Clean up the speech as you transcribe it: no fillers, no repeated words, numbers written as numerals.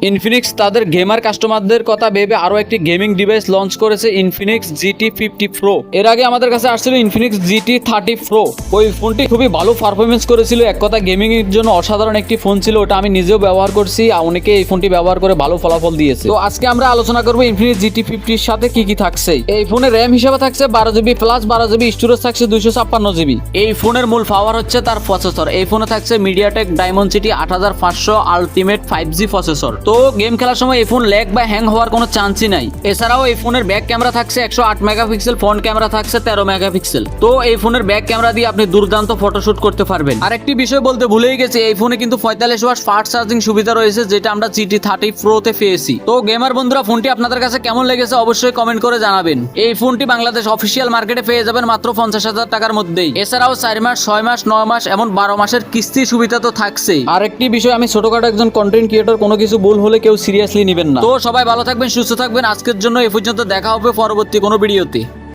Infinix তাদের gamer কাস্টমারদের কথা ভেবে আরো একটি গেমিং ডিভাইস লঞ্চ করেছে ইনফিনিক্স GT 50 Pro। এর আগে আমাদের কাছে আসছিল ইনফিনিক্স GT 30 Pro। ওই ফোনটি খুবই ভালো পারফরমেন্স করেছিল, এক কথা গেমিং এর জন্য অসাধারণ একটি ফোন ছিল। ওটা আমি নিজেও ব্যবহার করছি, অনেকে এই ফোনটি ব্যবহার করে ভালো ফলাফল দিয়েছে। তো আজকে আমরা আলোচনা করবো ইনফিনিক্স GT 50 এর সাথে কি কি থাকছে। এই ফোনের র্যাম হিসেবে থাকছে 12GB প্লাস 12GB, স্টোরেজ থাকছে 256GB। এই ফোনের মূল পাওয়ার হচ্ছে তার প্রসেসর। এই ফোনে থাকছে মিডিয়াটেক ডায়মন্ডসিটি 8500 আলটিমেট 5G প্রসেসর। তো গেম খেলার সময় এই ফোন ল্যাগ বা হ্যাং হওয়ার কোনো চান্সই নাই। এছাড়াও এই ফোনের ব্যাক ক্যামেরা থাকছে 108 মেগাপিক্সেল, ফ্রন্ট ক্যামেরা থাকছে 13 মেগাপিক্সেল। তো এই ফোনের ব্যাক ক্যামেরা দিয়ে আপনি দুর্দান্ত ফটোশুট করতে পারবেন। আরেকটি বিষয় বলতে ভুলেই গেছি, এই ফোনে কিন্তু 45 ওয়াট ফাস্ট চার্জিং সুবিধা রয়েছে, যেটা আমরা GT 30 Pro তে পেয়েছি। তো গেমার বন্ধুরা, ফোনটি আপনাদের কাছে কেমন লেগেছে অবশ্যই কমেন্ট করে জানাবেন। এই ফোনটি বাংলাদেশ অফিসিয়াল মার্কেটে পেয়ে যাবেন মাত্র 50,000 টাকার মধ্যেই। এছাড়াও 4 মাস, 6 মাস, 9 মাস এবং 12 মাসের কিস্তি সুবিধা তো থাকছেই। আরেকটি বিষয়, আমি ছোটখাটো একজন কন্টেন্ট ক্রিয়েটর, কোনো কিছু ভুল হলে কেউ সিরিয়াসলি নেবেন না। তো সবাই ভালো থাকবেন, সুস্থ থাকবেন। আজকের জন্য এ পর্যন্ত, দেখা হবে পরবর্তী কোনো ভিডিওতে।